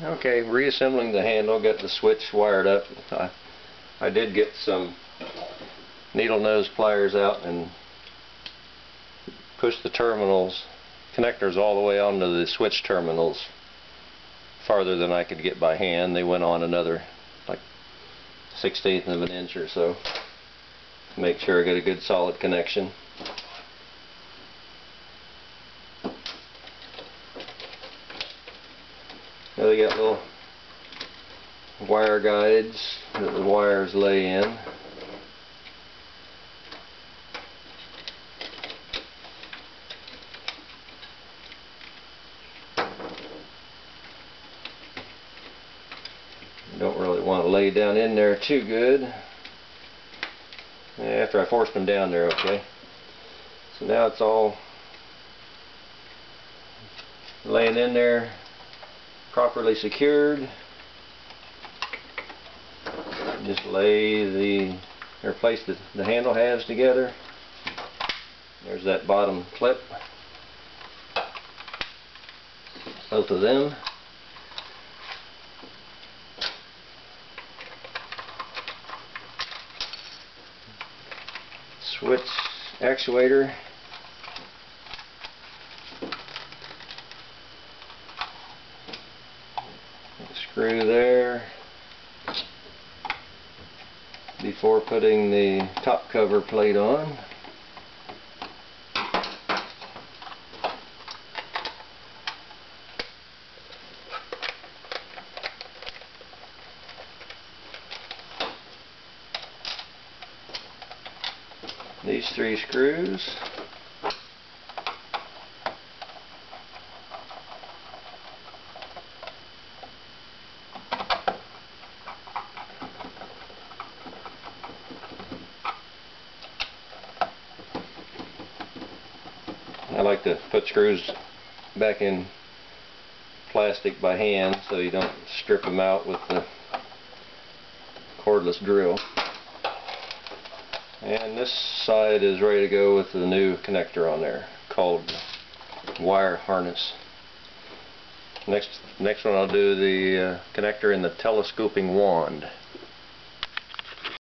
Okay, reassembling the handle, got the switch wired up. I did get some needle nose pliers out and push the terminals, connectors all the way onto the switch terminals farther than I could get by hand. They went on another like 1/16 of an inch or so to make sure I get a good solid connection. Now they got little wire guides that the wires lay in. You don't really want to lay down in there too good. After I forced them down there, okay. So now it's all laying in there, properly secured. Just place the handle halves together. There's that bottom clip, both of them. Switch actuator. Screw there before putting the top cover plate on. These 3 screws. I like to put screws back in plastic by hand so you don't strip them out with the cordless drill. And this side is ready to go with the new connector on there called wire harness. Next one I'll do the connector in the telescoping wand.